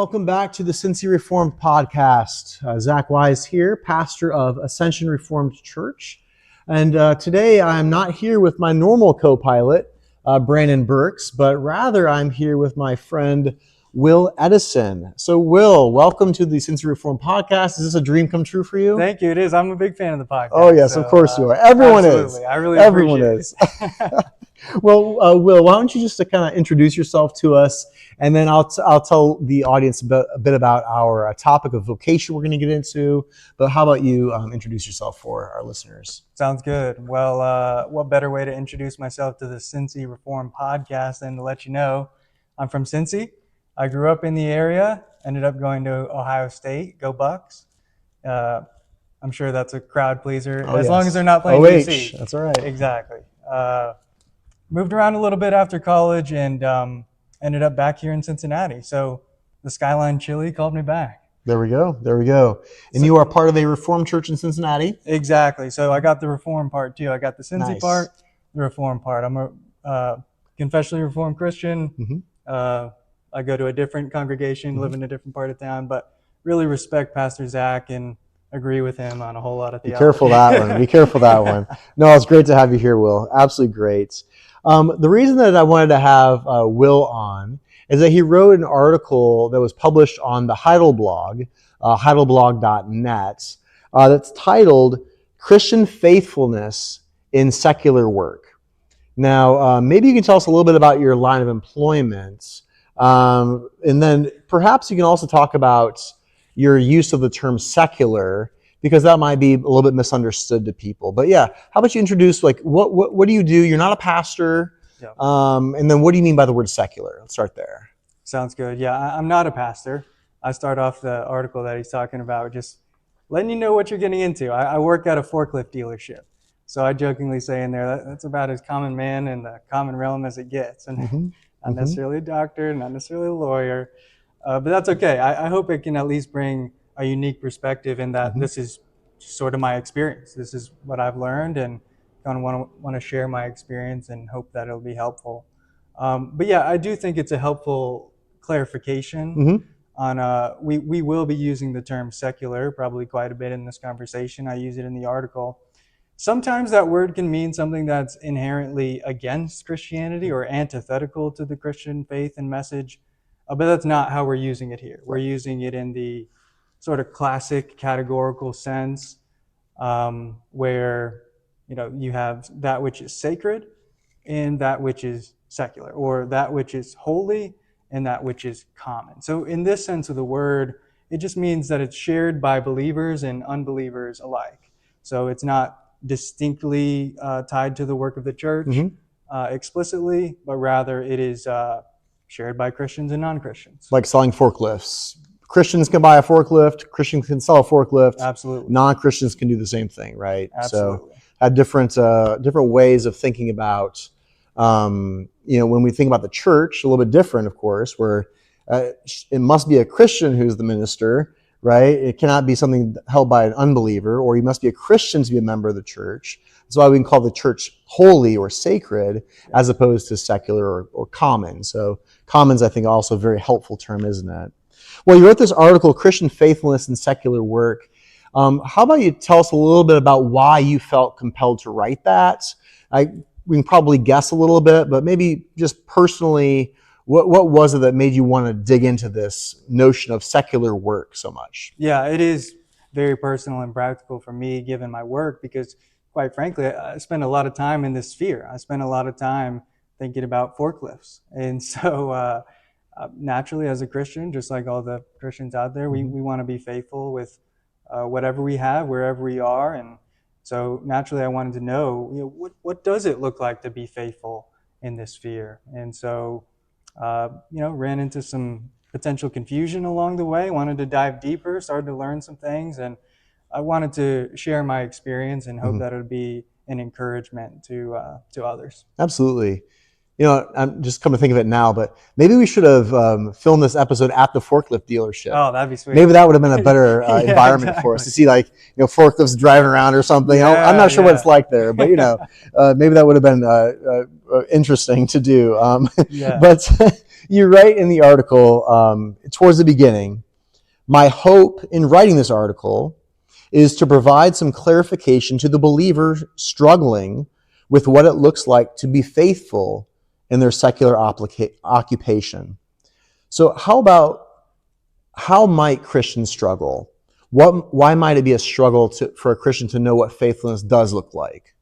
welcome back to the Cincy Reformed podcast. Zach Wise here, pastor of Ascension Reformed Church. And today I'm not here with my normal co-pilot, Brandon Burks, but rather I'm here with my friend, Will Edison. So Will, welcome to the Cincy Reformed podcast. Is this a dream come true for you? Thank you. It is. I'm a big fan of the podcast. Oh yes, of course you are. Everyone absolutely. is. I really Everyone appreciate is. Well, Will, why don't you just kind of introduce yourself to us, and then I'll tell the audience a bit about our topic of vocation we're going to get into. But how about you introduce yourself for our listeners? Sounds good. Well, what better way to introduce myself to the Cincy Reformed podcast than to let you know I'm from Cincy. I grew up in the area, ended up going to Ohio State. Go Bucks. I'm sure that's a crowd pleaser, as long as they're not playing DC. That's all right. Exactly. Moved around a little bit after college and ended up back here in Cincinnati. So the Skyline Chili called me back. There we go. And you are part of a Reformed church in Cincinnati? Exactly. So I got the Reformed part too. I got the Cincy part, the Reformed part. I'm a confessionally Reformed Christian. Mm-hmm. I go to a different congregation, live in a different part of town, but really respect Pastor Zach and agree with him on a whole lot of theology. Be careful that one. No, it's great to have you here, Will. Absolutely great. The reason that I wanted to have Will on is that he wrote an article that was published on the Heidel blog, heidelblog.net, that's titled Christian Faithfulness in Secular Work. Now, maybe you can tell us a little bit about your line of employment, and then perhaps you can also talk about your use of the term secular, because that might be a little bit misunderstood to people. But yeah, how about you introduce, like, what do you do? You're not a pastor. Yeah. And then what do you mean by the word secular? Let's start there. Sounds good. Yeah, I'm not a pastor. I start off the article that he's talking about just letting you know what you're getting into. I work at a forklift dealership. So I jokingly say in there, that's about as common man in the common realm as it gets. And not necessarily a doctor, not necessarily a lawyer. But that's okay. I hope it can at least bring a unique perspective in that this is sort of my experience. This is what I've learned, and kind of want to share my experience and hope that it'll be helpful. But yeah, I do think it's a helpful clarification on, we will be using the term secular probably quite a bit in this conversation. I use it in the article. Sometimes that word can mean something that's inherently against Christianity or antithetical to the Christian faith and message. But that's not how we're using it here. We're using it in the sort of classic categorical sense, where you have that which is sacred and that which is secular, or that which is holy and that which is common. So in this sense of the word, it just means that it's shared by believers and unbelievers alike. So it's not distinctly tied to the work of the church explicitly, but rather it is shared by Christians and non-Christians. Like selling forklifts. Christians can buy a forklift. Christians can sell a forklift. Absolutely. Non-Christians can do the same thing, right? Absolutely. So have different ways of thinking about, when we think about the church, a little bit different, of course, where it must be a Christian who's the minister, right? It cannot be something held by an unbeliever, or you must be a Christian to be a member of the church. That's why we can call the church holy or sacred as opposed to secular or common. So common's, I think, also a very helpful term, isn't it? Well, you wrote this article, Christian Faithfulness in Secular Work. How about you tell us a little bit about why you felt compelled to write that? We can probably guess a little bit, but maybe just personally, what was it that made you want to dig into this notion of secular work so much? Yeah, it is very personal and practical for me, given my work, because quite frankly, I spend a lot of time in this sphere. I spend a lot of time thinking about forklifts. And so naturally, as a Christian, just like all the Christians out there, we want to be faithful with whatever we have, wherever we are. And so naturally, I wanted to know, what does it look like to be faithful in this sphere? And so, ran into some potential confusion along the way, wanted to dive deeper, started to learn some things, and I wanted to share my experience and hope that it would be an encouragement to others. Absolutely. I'm just come to think of it now, but maybe we should have filmed this episode at the forklift dealership. Oh, that'd be sweet. Maybe that would have been a better environment for us to see, forklifts driving around or something. I'm not sure what it's like there, but maybe that would have been interesting to do. You write in the article, towards the beginning, my hope in writing this article is to provide some clarification to the believer struggling with what it looks like to be faithful in their secular occupation. So how might Christians struggle? Why might it be a struggle for a Christian to know what faithfulness does look like?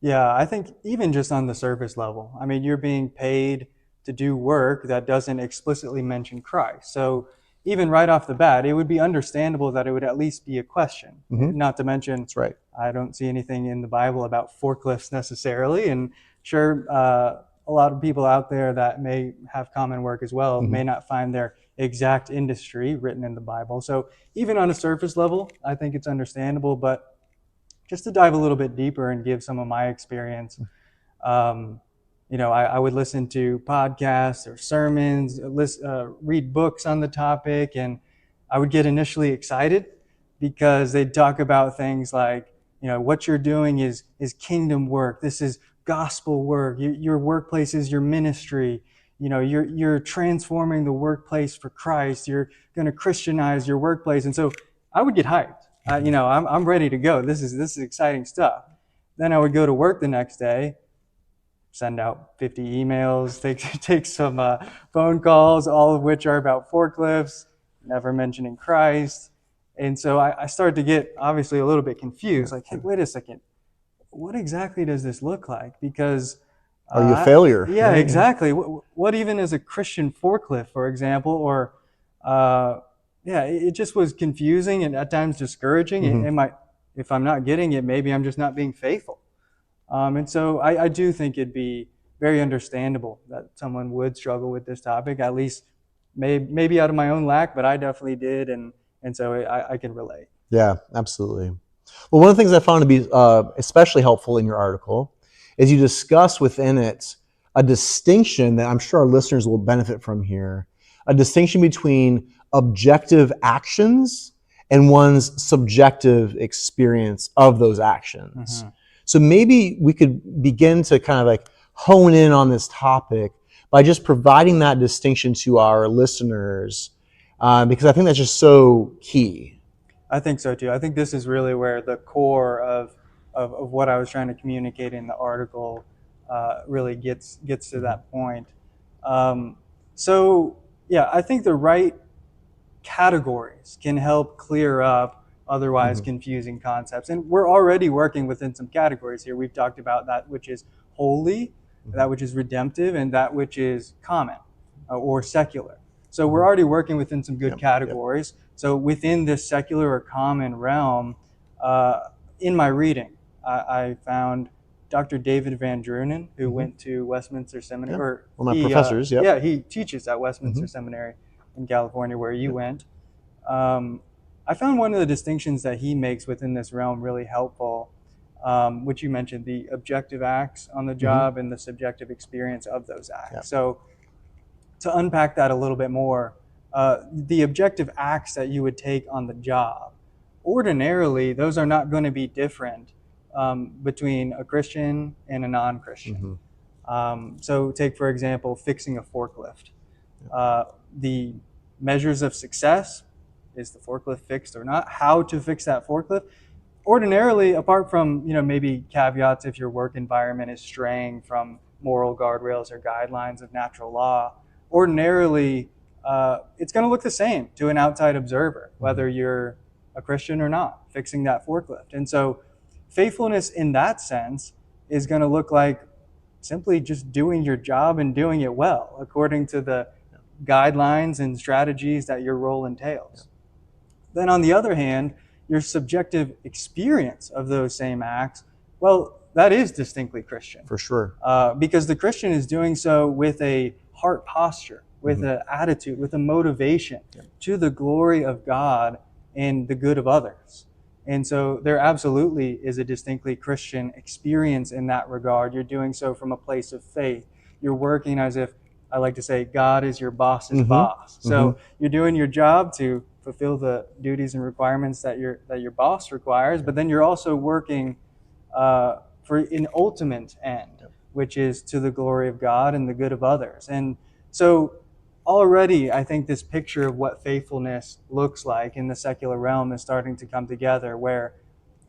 Yeah, I think even just on the surface level, I mean, you're being paid to do work that doesn't explicitly mention Christ. So even right off the bat, it would be understandable that it would at least be a question. Mm-hmm. Not to mention, That's right. I don't see anything in the Bible about forklifts necessarily. And sure, a lot of people out there that may have common work as well Mm-hmm. may not find their exact industry written in the Bible. So even on a surface level, I think it's understandable. But just to dive a little bit deeper and give some of my experience, I would listen to podcasts or sermons, read books on the topic, and I would get initially excited because they'd talk about things like, what you're doing is kingdom work. This is gospel work. Your workplace is your ministry. You're transforming the workplace for Christ. You're going to Christianize your workplace, and so I would get hyped. I'm ready to go. This is exciting stuff. Then I would go to work the next day, send out 50 emails, take some phone calls, all of which are about forklifts, never mentioning Christ. And so I started to get obviously a little bit confused. Like, hey, wait a second, what exactly does this look like? Because Are you a failure? yeah, Right? exactly. What even is a Christian forklift, for example, or yeah, it just was confusing and at times discouraging. Mm-hmm. It might, if I'm not getting it, maybe I'm just not being faithful. And so I do think it'd be very understandable that someone would struggle with this topic, at least maybe out of my own lack, but I definitely did, and so I can relate. Yeah, absolutely. Well, one of the things I found to be especially helpful in your article is you discuss within it a distinction that I'm sure our listeners will benefit from here, a distinction between objective actions and one's subjective experience of those actions. Mm-hmm. So maybe we could begin to kind of like hone in on this topic by just providing that distinction to our listeners, because I think that's just so key. I think so too. I think this is really where the core of what I was trying to communicate in the article really gets to that point. Um, so yeah, I think the right categories can help clear up otherwise confusing concepts. And we're already working within some categories here. We've talked about that which is holy, that which is redemptive, and that which is common or secular. So we're already working within some good categories. So within this secular or common realm, in my reading, I found Dr. David Van Drunen, who went to Westminster Seminary. Yep. Or One of my professors, yep. Yeah, he teaches at Westminster Seminary in California, where you went. I found one of the distinctions that he makes within this realm really helpful, which you mentioned, the objective acts on the job and the subjective experience of those acts. Yep. So to unpack that a little bit more, the objective acts that you would take on the job, ordinarily, those are not going to be different between a Christian and a non-Christian. So take, for example, fixing a forklift. The measures of success, is the forklift fixed or not? How to fix that forklift? Ordinarily, apart from maybe caveats if your work environment is straying from moral guardrails or guidelines of natural law, ordinarily it's going to look the same to an outside observer, whether you're a Christian or not, fixing that forklift. And so faithfulness in that sense is going to look like simply just doing your job and doing it well according to the guidelines and strategies that your role entails. Then on the other hand, your subjective experience of those same acts, well, that is distinctly Christian. For sure. Because the Christian is doing so with a heart posture, with an attitude, with a motivation to the glory of God and the good of others. And so there absolutely is a distinctly Christian experience in that regard. You're doing so from a place of faith. You're working as if, I like to say, God is your boss's boss. So you're doing your job to fulfill the duties and requirements that your boss requires, but then you're also working for an ultimate end, which is to the glory of God and the good of others. And so already I think this picture of what faithfulness looks like in the secular realm is starting to come together, where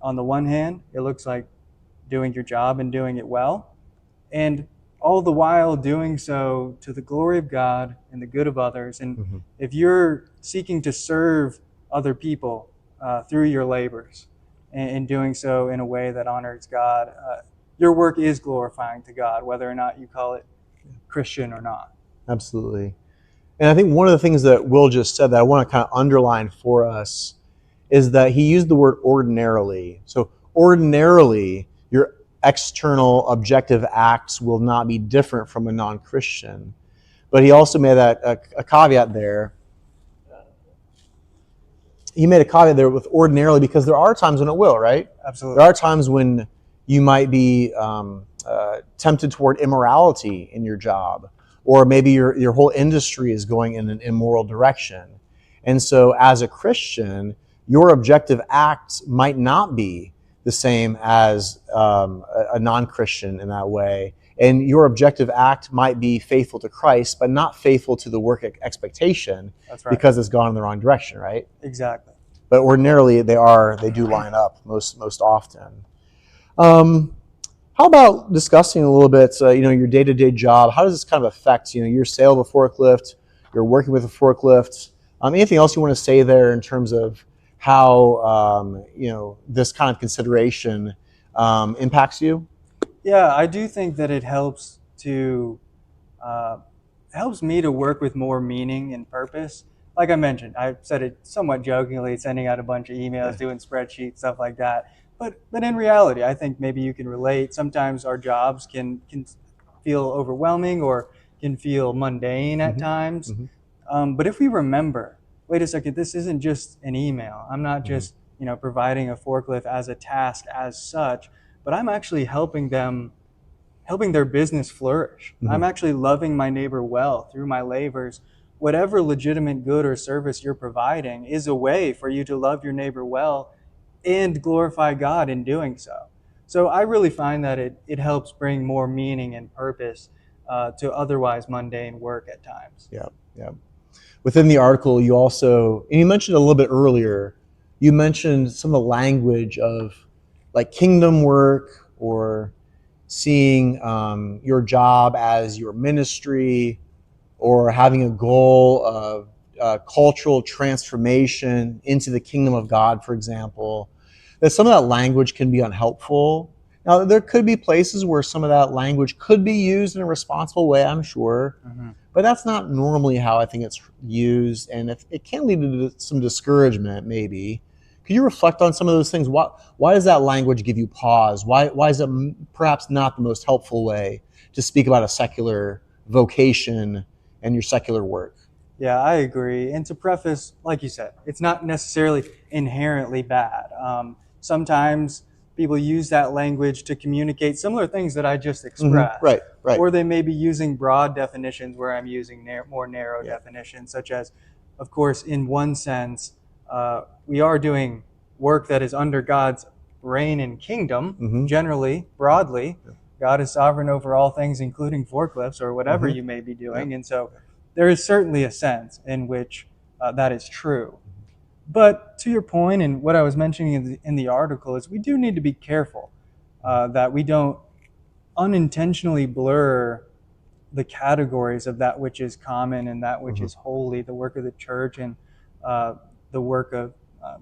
on the one hand, it looks like doing your job and doing it well, and all the while doing so to the glory of God and the good of others. And Mm-hmm. if you're seeking to serve other people through your labors and doing so in a way that honors God, your work is glorifying to God, whether or not you call it Christian or not. Absolutely. And I think one of the things that Will just said that I want to kind of underline for us is that he used the word ordinarily. So ordinarily, your external objective acts will not be different from a non-Christian. But he also made that a caveat there. He made a caveat there with ordinarily, because there are times when it will, right? There Absolutely. are times when you might be tempted toward immorality in your job, or maybe your whole industry is going in an immoral direction. And so as a Christian, your objective acts might not be the same as a non-Christian in that way. And your objective act might be faithful to Christ, but not faithful to the work expectation, That's right. because it's gone in the wrong direction, right? Exactly. But ordinarily they do line up most often. How about discussing a little bit, your day-to-day job? How does this kind of affect, your sale of a forklift, your working with a forklift? Anything else you want to say there in terms of how, this kind of consideration impacts you? Yeah, I do think that it uh, helps me to work with more meaning and purpose. Like I mentioned, I said it somewhat jokingly, sending out a bunch of emails, doing spreadsheets, stuff like that. But in reality, I think maybe you can relate. Sometimes our jobs can feel overwhelming or can feel mundane at Mm-hmm. times. Mm-hmm. But if we remember, wait a second, this isn't just an email. I'm not Mm-hmm. just providing a forklift as a task as such, but I'm actually helping their business flourish. Mm-hmm. I'm actually loving my neighbor well through my labors. Whatever legitimate good or service you're providing is a way for you to love your neighbor well and glorify God in doing so. So I really find that it helps bring more meaning and purpose to otherwise mundane work at times. Yeah, yeah. Within the article, you also, and you mentioned a little bit earlier, you mentioned some of the language of like kingdom work, or seeing your job as your ministry, or having a goal of cultural transformation into the kingdom of God, for example, that some of that language can be unhelpful. Now, there could be places where some of that language could be used in a responsible way, I'm sure, Mm-hmm. but that's not normally how I think it's used, and it can lead to some discouragement, maybe. Could you reflect on some of those things? Why does that language give you pause? Why is it perhaps not the most helpful way to speak about a secular vocation and your secular work? Yeah, I agree. And to preface, like you said, it's not necessarily inherently bad. Sometimes people use that language to communicate similar things that I just Mm-hmm. expressed, Right, right. or they may be using broad definitions where I'm using more narrow Yeah. definitions, such as, of course, in one sense, we are doing work that is under God's reign and kingdom, Mm-hmm. generally, broadly. God is sovereign over all things, including forklifts or whatever Mm-hmm. you may be Yep. doing. And so there is certainly a sense in which that is true. But to your point, and what I was mentioning in the article, is we do need to be careful that we don't unintentionally blur the categories of that which is common and that which Mm-hmm. is holy, the work of the church and the work of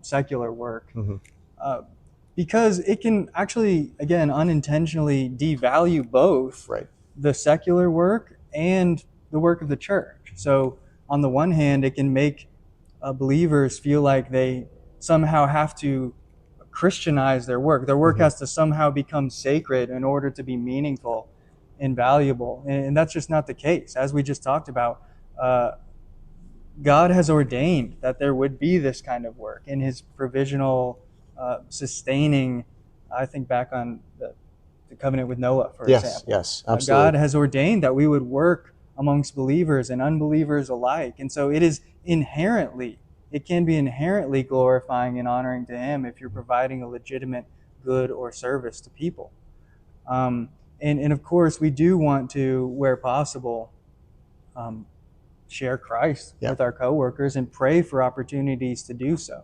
secular work. Mm-hmm. Uh, because it can actually, again, unintentionally devalue both Right. the secular work and the work of the church. So, on the one hand, it can make believers feel like they somehow have to Christianize their work. Their work Mm-hmm. has to somehow become sacred in order to be meaningful and valuable. And that's just not the case. As we just talked about, uh, God has ordained that there would be this kind of work in his provisional, sustaining. I think back on the covenant with Noah, for Yes, example. yes, God absolutely. has ordained that we would work amongst believers and unbelievers alike. And so it can be inherently glorifying and honoring to him if you're providing a legitimate good or service to people. And of course, we do want to, where possible, um, share Christ Yeah. with our coworkers and pray for opportunities to do so.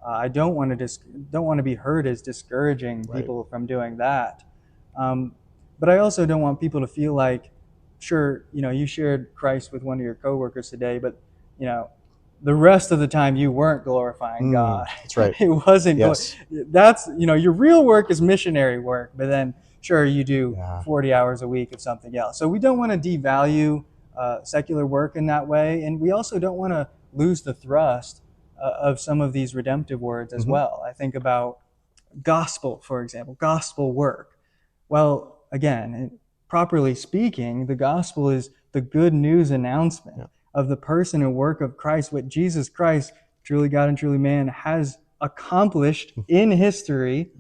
I don't want to be heard as discouraging Right. people from doing that. But I also don't want people to feel like, sure, you shared Christ with one of your coworkers today, but the rest of the time you weren't glorifying God. That's right. It wasn't. Yes. That's your real work is missionary work, but then sure you do Yeah. 40 hours a week of something else. So we don't want to devalue secular work in that way, and we also don't want to lose the thrust of some of these redemptive words as well. I think about gospel, for example, gospel work. Well, again, properly speaking, the gospel is the good news announcement of the person and work of Christ, what Jesus Christ, truly God and truly man, has accomplished in history.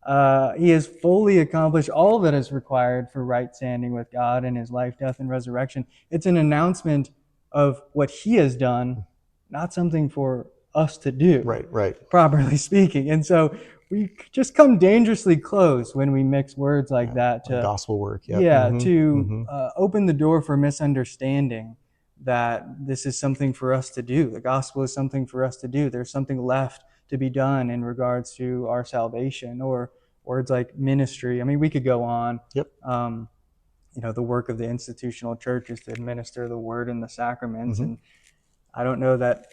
He has fully accomplished all that is required for right standing with God in his life, death, and resurrection. It's an announcement of what he has done, not something for us to do, Right. properly speaking. And so we just come dangerously close when we mix words like that to gospel work. to open the door for misunderstanding that this is something for us to do. The gospel is something for us to do. There's something left to be done in regards to our salvation, or words like ministry. I mean, we could go on. Yep. The work of the institutional church is to administer the word and the sacraments. And I don't know that,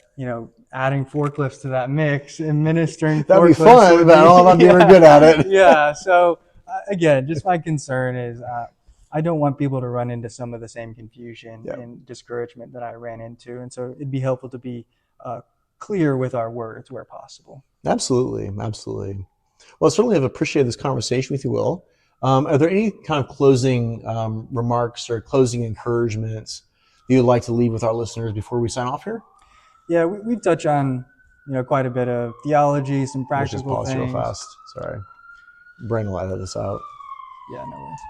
adding forklifts to that mix and ministering that'd be forklifts fun, but I don't know if I'd be very good at it. Yeah. So again, just my concern is I don't want people to run into some of the same confusion and discouragement that I ran into. And so it'd be helpful to be clear with our words where possible. Absolutely. Well, I certainly have appreciated this conversation with you, Will. Are there any kind of closing remarks or closing encouragements you'd like to leave with our listeners before we sign off here? Yeah, we've touched on quite a bit of theology, some practical Let's just pause things. real fast. Sorry, Brandon will edit this out. Yeah, no worries.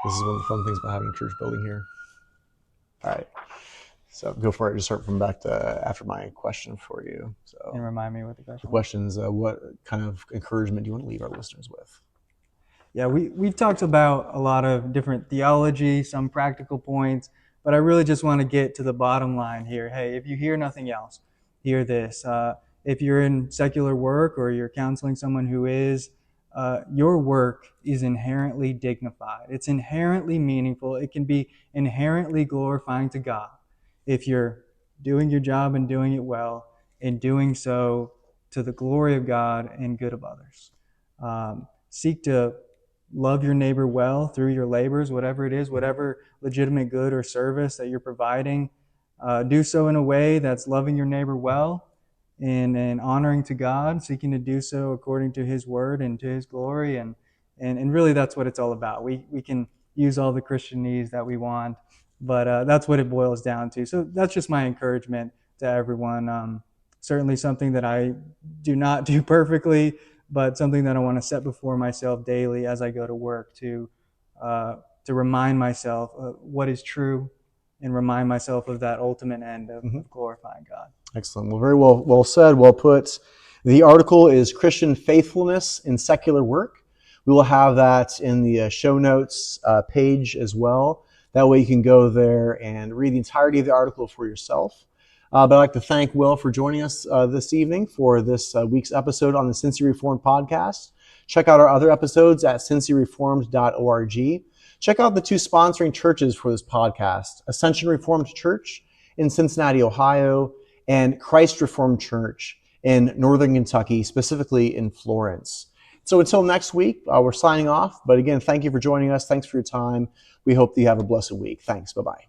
This is one of the fun things about having a church building here. All right, so go for it. Just start from back to after my question for you. So, and remind me what the question. The question is, what kind of encouragement do you want to leave our listeners with? Yeah, we've talked about a lot of different theology, some practical points, but I really just want to get to the bottom line here. Hey, if you hear nothing else, hear this. If you're in secular work or you're counseling someone who is, your work is inherently dignified. It's inherently meaningful. It can be inherently glorifying to God if you're doing your job and doing it well, and doing so to the glory of God and good of others. Seek to love your neighbor well through your labors, whatever it is, whatever legitimate good or service that you're providing. Do so in a way that's loving your neighbor well and honoring to God, seeking to do so according to his word and to his glory. And really that's what it's all about. We can use all the Christianese that we want, but that's what it boils down to. So that's just my encouragement to everyone. Certainly something that I do not do perfectly, but something that I want to set before myself daily as I go to work to remind myself of what is true and remind myself of that ultimate end of glorifying God. Excellent. Well, very well said, well put. The article is Christian Faithfulness in Secular Work. We will have that in the show notes page as well. That way you can go there and read the entirety of the article for yourself. But I'd like to thank Will for joining us this evening for this week's episode on the Cincy Reformed podcast. Check out our other episodes at cincyreformed.org. Check out the two sponsoring churches for this podcast, Ascension Reformed Church in Cincinnati, Ohio, and Christ Reformed Church in Northern Kentucky, specifically in Florence. So until next week, we're signing off. But again, thank you for joining us. Thanks for your time. We hope that you have a blessed week. Thanks. Bye-bye.